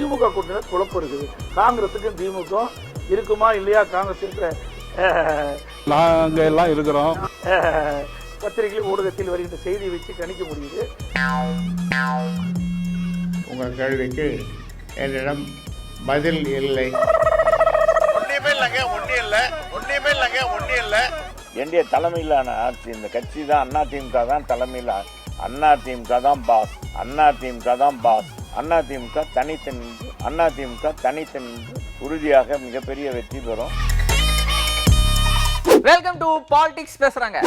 திமுக கூட்டணியில் குழப்பம் இருக்குது. காங்கிரஸுக்கும் திமுக இருக்குமா இல்லையா? காங்கிரஸ் இருக்கிற நாங்க எல்லாம் இருக்கிறோம். பத்திரிகையில் ஊடகத்தில் வருகின்ற செய்தியை வச்சு கணிக்க முடியுது. உங்கள் கேள்விக்கு என்னிடம் பதில் இல்லை. என்டிஏ தலைமையிலான ஆட்சி இந்த கட்சி தான் அதிமுக தான் தலைமையில் அதிமுக தான் பாஸ், அதிமுக தான் பாஸ். அதிமுக தனித்து நின்று உறுதியாக மிகப்பெரிய வெற்றி பெறும். வெல்கம் டு பாலிடிக்ஸ் பேசுறாங்க.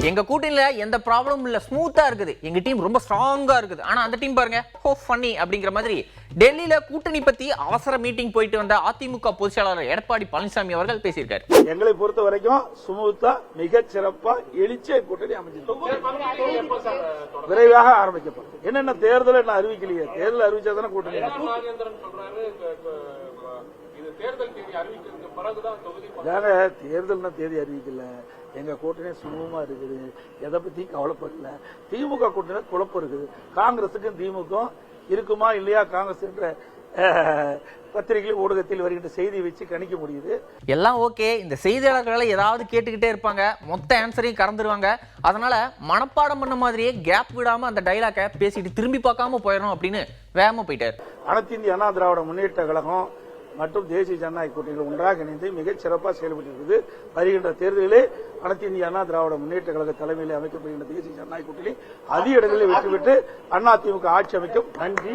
எங்க கூட்டணியில எந்த ப்ராப்ளமும் இல்ல, ஸ்மூத்தா இருக்குது. எங்க டீம் ரொம்ப ஸ்ட்ராங்கா இருக்குது. ஆனா அந்த டீம் பாருங்க ஹோ ஃபன்னி அப்படிங்கிற மாதிரி டெல்லியில கூட்டணி பத்தி அவசர மீட்டிங் போயிட்டு வந்த அதிமுக பொதுச் செயலாளர் எடப்பாடி பழனிசாமி அவர்கள் பேசியிருக்காரு. எங்களை பொறுத்த வரைக்கும் சுமூத்தா மிக சிறப்பா எழுச்சிய கூட்டணி அமைச்சிருக்கோம். விரைவாக ஆரம்பிக்கப்படும். என்னென்ன தேர்தல் என்ன அறிவிக்கலையே, தேர்தல் அறிவிச்சாதானே கூட்டணி. தேர்தல் தேதி அறிவிக்கல. எங்க கூட்டணி சுமூகமா இருக்குது. எதை பத்தி கவலைப்படல. திமுக கூட்டணி குழப்பம் இருக்குது. காங்கிரசுக்கும் திமுக இருக்குமா இல்லையா? காங்கிரஸ் என்ற பத்திரிகையில் ஊடகத்தில் வருகின்ற செய்தியை வச்சு கணிக்க முடியுது. எல்லாம் ஓகே. இந்த செய்தியாளர்களை ஏதாவது கேட்டுக்கிட்டே இருப்பாங்க, மொத்த ஆன்சரையும் கறந்துருவாங்க. அதனால மனப்பாடம் பண்ண மாதிரியே கேப் விடாம அந்த டைலாக்கை பேசிட்டு திரும்பி பார்க்காம போயிடணும் அப்படின்னு வேகமா போயிட்டாரு. அனைத்து இந்திய அண்ணா திராவிட முன்னேற்ற கழகம் மற்றும் தேசிய ஜனநாயக கூட்டணிகள் ஒன்றாக இணைந்து மிகச் சிறப்பாக செயல்பட்டிருக்கிறது. வருகின்ற தேர்தலிலே அனைத்து இந்திய அண்ணா திராவிட முன்னேற்ற கழக தலைமையில் அமைக்கப்படுகின்ற தேசிய ஜனநாயக கூட்டணி அதிக இடங்களில் வெற்றி பெற்று அதிமுக ஆட்சி அமைக்கும். நன்றி.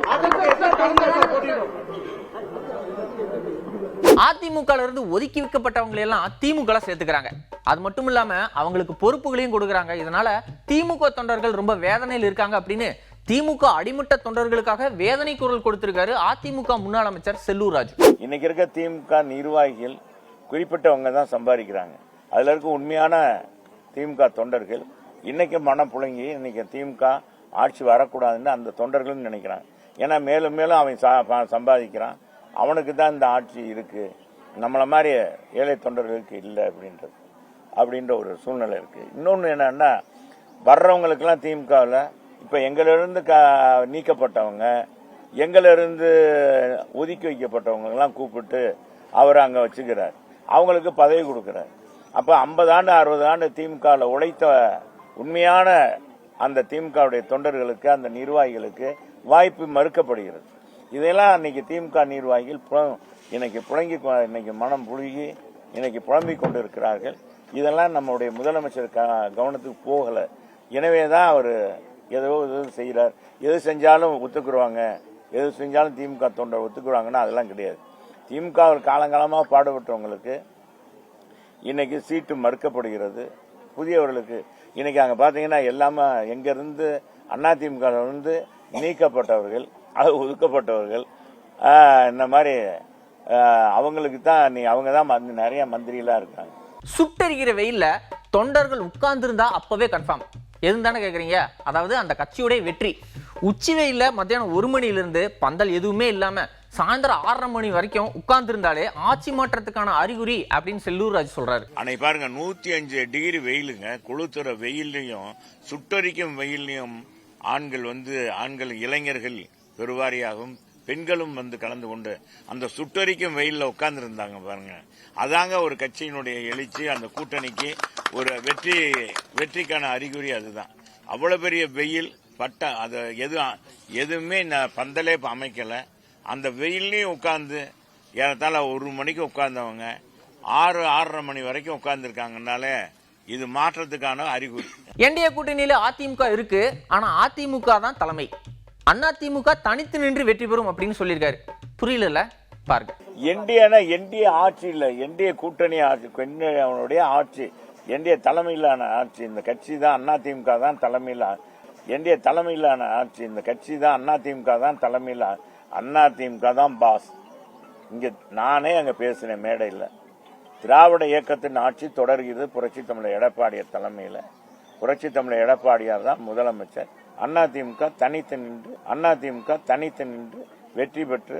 அதிமுக இருந்து ஒதுக்கி வைக்கப்பட்டவங்களை எல்லாம் திமுக சேர்த்துக்கிறாங்க. அது மட்டும் இல்லாம அவங்களுக்கு பொறுப்புகளையும் கொடுக்கறாங்க. இதனால திமுக தொண்டர்கள் ரொம்ப வேதனையில் இருக்காங்க அப்படின்னு திமுக அடிமட்ட தொண்டர்களுக்காக வேதனை குரல் கொடுத்திருக்காரு அதிமுக முன்னாள் அமைச்சர் செல்லூர் ராஜு. இன்னைக்கு இருக்க திமுக நிர்வாகிகள் குறிப்பிட்டவங்க தான் சம்பாதிக்கிறாங்க. அதுல இருக்க உண்மையான திமுக தொண்டர்கள் இன்னைக்கு மனம் புழங்கி இன்னைக்கு திமுக ஆட்சி வரக்கூடாதுன்னு அந்த தொண்டர்கள் நினைக்கிறாங்க. ஏன்னா மேலும் மேலும் அவன் சம்பாதிக்கிறான், அவனுக்கு தான் இந்த ஆட்சி இருக்கு, நம்மள மாதிரி ஏழை தொண்டர்களுக்கு இல்லை அப்படின்ற ஒரு சூழ்நிலை இருக்கு. இன்னொன்னு என்னன்னா, வர்றவங்களுக்கெல்லாம் திமுகவில் இப்ப எங்களிருந்து நீக்கப்பட்டவங்க, எங்களிருந்து ஒதுக்கி வைக்கப்பட்டவங்க எல்லாம் கூப்பிட்டு அவர் அங்க வச்சுக்கிறார், அவங்களுக்கு பதவி கொடுக்கிறார். அப்ப 50 ஆண்டு 60 ஆண்டு திமுக உழைத்த உண்மையான அந்த திமுகவுடைய தொண்டர்களுக்கு, அந்த நிர்வாகிகளுக்கு வாய்ப்பு மறுக்கப்படுகிறது. இதெல்லாம் இன்னைக்கு திமுக நிர்வாகிகள் இன்னைக்கு மனம் புழுகி இன்னைக்கு புலம்பிக் கொண்டு இருக்கிறார்கள். இதெல்லாம் நம்முடைய முதலமைச்சர் கவனத்துக்கு போகல. எனவேதான் அவர் ஏதோ செய்யறார். எது செஞ்சாலும் ஒத்துக்குருவாங்க, எது செஞ்சாலும் திமுக தொண்டர் ஒத்துக்குறாங்கன்னா அதெல்லாம் கிடையாது. திமுக காலங்காலமாக பாடுபட்டவங்களுக்கு இன்னைக்கு சீட்டு மறுக்கப்படுகிறது. புதியவர்களுக்கு இன்னைக்கு அங்க பாத்தீங்கன்னா எல்லாமே எங்க இருந்து அதிமுக இருந்து நீக்கப்பட்டவர்கள், அது ஒதுக்கப்பட்டவர்கள், இந்த மாதிரி அவங்களுக்கு தான் அவங்க தான் நிறைய மந்திரிகளா இருக்காங்க. சுட்டெரிக்கிற வெயில்ல தொண்டர்கள் உட்கார்ந்து இருந்தா அப்பவே கன்ஃபார்ம் எதுன்னு தானே கேக்குறீங்க. அதாவது அந்த கட்சியுடைய வெற்றி. உச்சி வெயில மத்தியானம் 1 மணிலிருந்து பந்தல் எதுவுமே இல்லாம சாயந்தரம் 6:30 மணி வரைக்கும் உட்கார்ந்து இருந்தாலே ஆட்சி மாற்றத்துக்கான அறிகுறி அப்படின்னு செல்லூர் ராஜ் சொல்றாரு. அன்னைக்கு பாருங்க 105 டிகிரி வெயிலுங்க. கொளுத்துற வெயிலையும் சுட்டரிக்கும் வெயிலையும் ஆண்கள் இளைஞர்கள் பெருவாரியாகவும் பெண்களும் கலந்து கொண்டு அந்த சுட்டரிக்கும் வெயில்ல உட்கார்ந்து இருந்தாங்க பாருங்க. அதாங்க ஒரு கட்சியினுடைய எழுச்சி, அந்த கூட்டணிக்கு ஒரு வெற்றிக்கான அறிகுறி. அதுதான் அவ்வளவு பெரிய வெயில் பட்ட அது எதுவுமே பந்தலே அமைக்கல. அந்த வெயிலையும் உட்கார்ந்து ஏறத்தாழ 1 மணிக்கு உட்கார்ந்தவங்க 6:30 மணி வரைக்கும் உட்கார்ந்து இருக்காங்கனாலே இது மாற்றத்துக்கான அறிகுறி. என்டிஏ கூட்டணியில அதிமுக இருக்கு, ஆனா அதிமுக தான் தலைமை. அதிமுக தனித்து நின்று வெற்றி பெறும் அப்படின்னு சொல்லியிருக்காரு. புரியல பாருங்க. என்டிஏ ஆட்சி இல்ல, என்டிஏ கூட்டணி ஆட்சி, அவனுடைய ஆட்சி, என்டிஏ தலைமையிலான ஆட்சி. இந்த கட்சி தான் அதிமுக தான் தலைமையில, என்டிஏ தலைமையிலான ஆட்சி. இந்த கட்சி தான் அதிமுக தான் தலைமையில, அதிமுக தான் பாஸ். இங்க நானே அங்க பேசினேன் மேடையில். திராவிட இயக்கத்தின் ஆட்சி தொடர்கிறது புரட்சி தமிழர் எடப்பாடியார் தலைமையில. புரட்சி தமிழர் எடப்பாடியார் தான் முதலமைச்சர். அதிமுக தனித்து நின்று வெற்றி பெற்று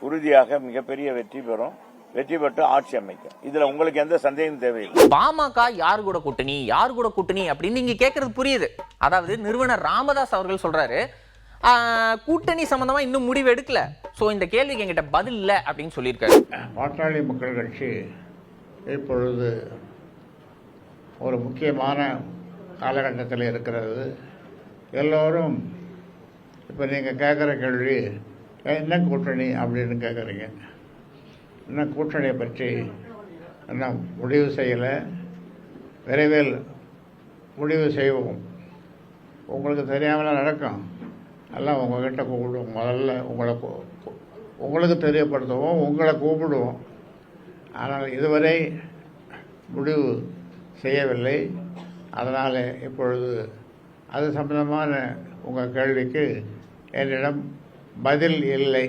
உறுதியாக மிகப்பெரிய வெற்றி பெறும். வெற்றி பெற்று ஆட்சி அமைக்கும். இதுல உங்களுக்கு எந்த சந்தேகம் தேவையில்லை. பாமக யார் கூட கூட்டணி யார் கூட கூட்டணி அப்படின்னு நீங்க கேட்கறது புரியுது. அதாவது நிறுவனர் ராமதாஸ் அவர்கள் சொல்றாரு கூட்டணி சம்பந்தமா இன்னும் முடிவு எடுக்கல, சோ இந்த கேள்விக்கு என்கிட்ட பதில் இல்லை அப்படின்னு சொல்லியிருக்காரு. பாட்டாளி மக்கள் கட்சி இப்பொழுது ஒரு முக்கியமான காலகட்டத்தில் இருக்கிறது. எல்லோரும் இப்போ நீங்கள் கேட்குற கேள்வி என்ன கூட்டணி அப்படின்னு கேட்குறீங்க. இன்னும் கூட்டணியை பற்றி இன்னும் முடிவு செய்யலை, விரைவில் முடிவு செய்வோம். உங்களுக்கு தெரியாமல் நடக்கும், எல்லாம் உங்கள்கிட்ட கூப்பிடுவோம். முதல்ல உங்களுக்கு தெரியப்படுத்துவோம், உங்களை கூப்பிடுவோம். ஆனால் இதுவரை முடிவு செய்யவில்லை. அதனால் இப்பொழுது அது சம்பந்தமான உங்கள் கேள்விக்கு என்னிடம் பதில் இல்லை.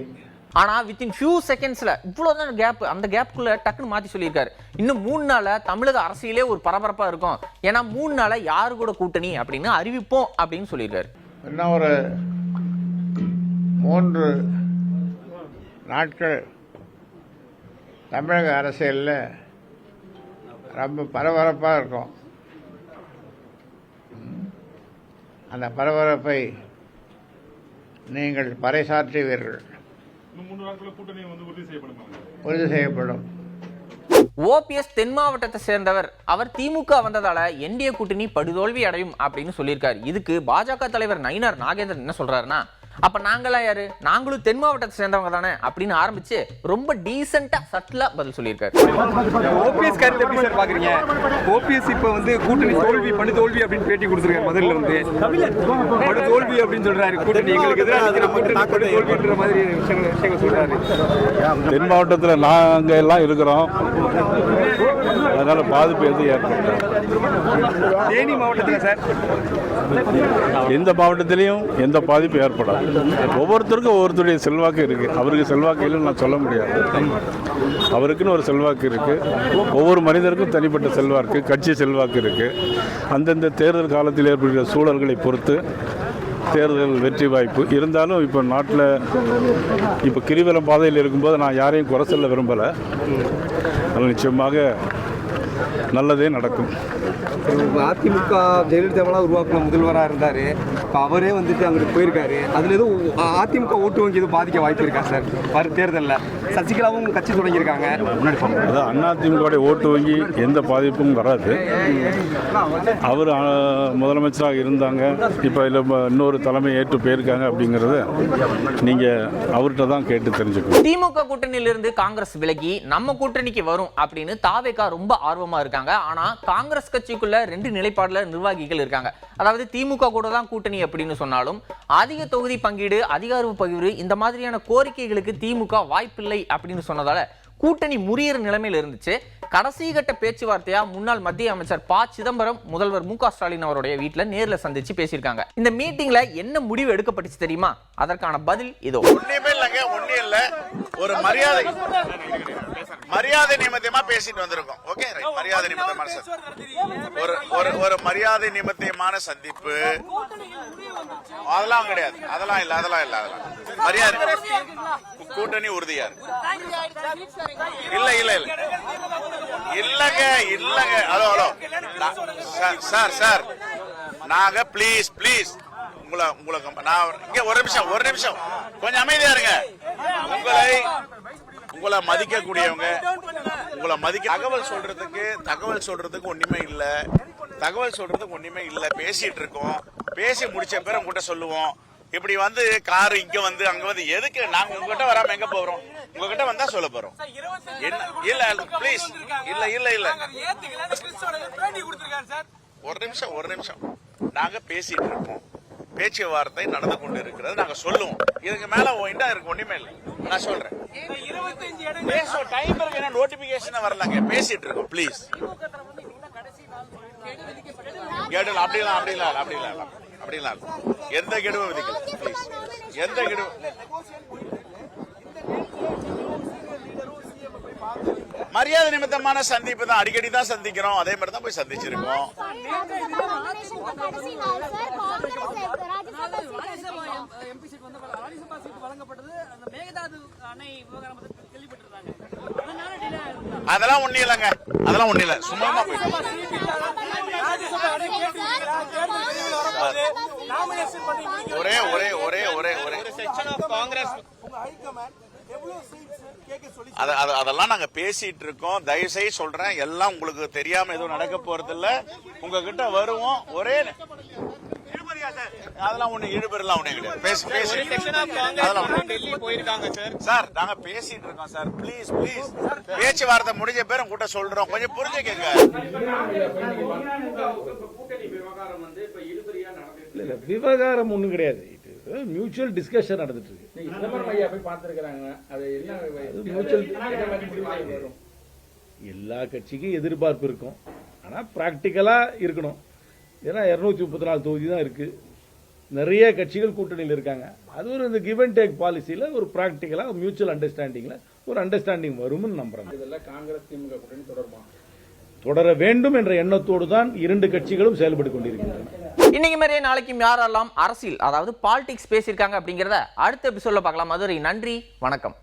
ஆனா வித்தின் ஃபியூ செகண்ட்ஸ்ல இவ்வளவுதான் கேப், அந்த கேப்புக்குள்ள டக்குன்னு மாத்தி சொல்லியிருக்காரு. இன்னும் 3 நாள்ல தமிழக அரசியலே ஒரு பரபரப்பா இருக்கும், ஏன்னா 3 நாள்ல யாரு கூட கூட்டணி அப்படின்னு அறிவிப்போம் அப்படின்னு சொல்லியிருக்காரு. இன்னும் ஒரு 3 நாட்கள் தமிழக அரசியலில் ரொம்ப பரபரப்பாக இருக்கும். அந்த பரபரப்பை நீங்கள் பறைசாற்றுவீர்கள். உறுதி செய்யப்படும். ஓபிஎஸ் தென் மாவட்டத்தை சேர்ந்தவர், அவர் திமுக வந்ததால என்டிஏ கூட்டணி படுதோல்வி அடையும் அப்படின்னு சொல்லியிருக்காரு. இதுக்கு பாஜக தலைவர் நயினார் நாகேந்திரன் என்ன சொல்றாருன்னா, அப்ப நாங்களா யாரு, நாங்களும் தென் மாவட்டத்தை சேர்ந்தவங்க தானே அப்படின்னு ஆரம்பிச்சு ரொம்ப டீசென்ட்டா சட்டிலா பதில் சொல்லியிருக்காரு. ஓபிஎஸ் கருத்து எப்படி சார் பாக்குறீங்க? ஓபிஎஸ் இப்ப வந்து கூட்டணி தோல்வி படுதோல்வி அப்படின்னு பேட்டி கொடுத்திருக்காரு. முதல்ல வந்து படுதோல்வி அப்படின்னு சொல்றாரு, கூட்டணி எங்களுக்கு எதிராக படுதோல்வின்ற மாதிரி விஷயங்கள் சொல்றாரு. தென் மாவட்டத்தில் நாங்கள் எல்லாம் இருக்கிறோம், அதனால பாதிப்பு எதுவும் ஏற்படும். தேனி மாவட்டத்தில் சார் எந்த மாவட்டத்திலையும் எந்த பாதிப்பு ஏற்படாது. ஒவ்வொருத்தருக்கும் ஒவ்வொருத்தருடைய செல்வாக்கு இருக்கு. அவருக்கு செல்வாக்கு இல்லைன்னு நான் சொல்ல முடியாது. அவருக்குன்னு ஒரு செல்வாக்கு இருக்கு. ஒவ்வொரு மனிதருக்கும் தனிப்பட்ட செல்வாக்கு, கட்சி செல்வாக்கு இருக்கு. அந்தந்த தேர்தல் காலத்தில் ஏற்படுகிற சூழல்களை பொறுத்து தேர்தல் வெற்றி வாய்ப்பு இருந்தாலும், இப்போ நாட்டில் இப்போ கிரிவலம் பாதையில் இருக்கும்போது நான் யாரையும் குறை சொல்ல விரும்பலை. அது நிச்சயமாக நல்லதே நடக்கும். அதிமுக ஜெயலலிதாவெல்லாம் உருவாக்குன முதல்வராக இருந்தார். இப்போ அவரே வந்துட்டு அங்கிட்டு போயிருக்காரு. அதில் எதுவும் அதிமுக ஓட்டு வங்கி எதுவும் பாதிக்க வாய்ப்பு இருக்கா சார்? வரும் தேர்தலில் சசிகலாவும் கட்சி தொடங்கியிருக்காங்க. அதான் அதிமுக ஓட்டு வங்கி எந்த பாதிப்பும் வராது. அவர் முதலமைச்சராக இருந்தாங்க, இப்போ இதில் இன்னொரு தலைமை ஏற்று போயிருக்காங்க அப்படிங்கிறத நீங்கள் அவர்கிட்ட தான் கேட்டு தெரிஞ்சுக்கணும். திமுக கூட்டணியிலிருந்து காங்கிரஸ் விலகி நம்ம கூட்டணிக்கு வரும் அப்படின்னு தாவேகா ரொம்ப ஆர்வமா இருக்காங்க. ஆனா காங்கிரஸ் கட்சிக்குள்ள 2 நிலைப்பாடுல நிர்வாகிகள் இருக்காங்க. அதாவது திமுக கூட தான் கூட்டணி அப்படின்னு சொன்னாலும் அதிக தொகுதி பங்கீடு, அதிகார பகிர்வு இந்த மாதிரியான கோரிக்கைகளுக்கு திமுக வாய்ப்பில்லை அப்படின்னு சொன்னதால கூட்டணி முறியற நிலைமையில் இருந்துச்சு. கடைசி கட்ட பேச்சுவார்த்தையா முன்னாள் மத்திய அமைச்சர் ப. சிதம்பரம் முதல்வர் மு.க. ஸ்டாலின் அவருடைய வீட்டில் நேரில் சந்திச்சு பேசியிருக்காங்க. இந்த மீட்டிங்ல என்ன முடிவு எடுக்கப்பட்டுச்சு தெரியுமா? அதற்கான பதில் இதோ. ஒண்ணுமே இல்லைங்க, ஒண்ணு இல்ல, ஒரு மரியாதை நிமித்தமா பேசிட்டு வந்திருக்கோம். ஓகே, மரியாதை நிமித்தமான ஒரு மரியாதை நிமித்தமான சந்திப்பு. அதெல்லாம் கிடையாது, அதெல்லாம் இல்ல மரியாதை கூட்டணி உறுதியா இருக்கு. இல்லங்க ஹலோ சார் நாங்க ப்ளீஸ் உங்களுக்கு நான் இங்க ஒரு நிமிஷம் கொஞ்சம் அமைதியா இருங்க. உங்களை மதிக்கக்கூடியவங்க, உங்களை தகவல் சொல்றதுக்கு ஒண்ணுமே இல்ல. பேசிட்டு இருக்கோம், பேசி முடிச்ச பிறகு உங்ககிட்ட சொல்லுவோம். இப்படி வந்து கார் இங்க வந்து அங்க வந்து எதுக்கு? நாங்க உங்ககிட்ட வராம எங்க போறோம்? உங்ககிட்ட வந்தா சொல்ல போறோம். இல்ல ப்ளீஸ், இல்ல ஒரு நிமிஷம் நாங்க பேசிட்டு இருக்கோம். பேச்சுவார்த்தை நடந்து கொண்டு இருக்கிறது, நாங்க சொல்லுவோம். இதுக்கு மேல இருக்கு ஒண்ணுமே இல்லை. நான் சொல்றேன், டைம் இருக்கு, நோட்டிபிகேஷன் வரலங்க. பேசிட்டு இருக்கோம், ப்ளீஸ். அப்படிலாம் எந்த கெடுவும் விதிக்கல. ப்ளீஸ், எந்த கெடுவும். மரியாதை நிமித்தமான சந்திப்பு தான், அடிக்கடி தான் சந்திக்கிறோம். அதே மாதிரி தான் போய் சந்திச்சிருக்கோம். அதெல்லாம் ஒண்ணு இல்லைங்க, அதெல்லாம் ஒண்ணு இல்ல, சும்மா போயிட்டு ஒரே ஒரே ஒரே ஒரே ஒரே அதெல்லாம் நாங்க பேசிட்டு இருக்கோம். தயவு செய்து சொல்றேன், எல்லாம் உங்களுக்கு தெரியாம எதுவும் நடக்க போறது இல்ல. உங்ககிட்ட வருவோம். ஒரே அதெல்லாம் ஒண்ணு இழுபெறலாம் ஒண்ணு கிடையாது. பேசி சார், நாங்க பேசிட்டு இருக்கோம் சார். ப்ளீஸ் ப்ளீஸ், பேச்சுவார்த்தை முடிஞ்ச பேர் உங்ககிட்ட சொல்றோம், கொஞ்சம் புரிஞ்சுக்கங்க. விவகாரம் ஒண்ணும் கிடையாது, மியூச்சுவல் டிஸ்கஷன் நடந்துட்டு இருக்கு. எல்லா கட்சிக்கும் எதிர்பார்ப்பு இருக்கும், ஆனா பிராக்டிக்கலா இருக்கணும். ஏன்னா 234 தொகுதி தான் இருக்கு, நிறைய கட்சிகள் கூட்டணியில் இருக்காங்க. அது ஒரு இந்த கிவ் அண்ட் டேக் பாலிசியில ஒரு பிராக்டிக்கலா மியூச்சுவல் அண்டர்ஸ்டாண்டிங்ல ஒரு அண்டர்ஸ்டாண்டிங் வரும்னு நம்புறேன். இதெல்லாம் காங்கிரஸ் திமுக கூட்டணி தொடர வேண்டும் என்ற எண்ணத்தோடு தான் இரண்டு கட்சிகளும் செயல்பட்டு கொண்டிருக்கின்றன. இன்னைக்கு மாதிரியே நாளைக்கும் யாரெல்லாம் அரசியல் அதாவது பாலிடிக்ஸ் பேசியிருக்காங்க அப்படிங்கிறத அடுத்த எபிசோட்ல பார்க்கலாம். மதுரை, நன்றி, வணக்கம்.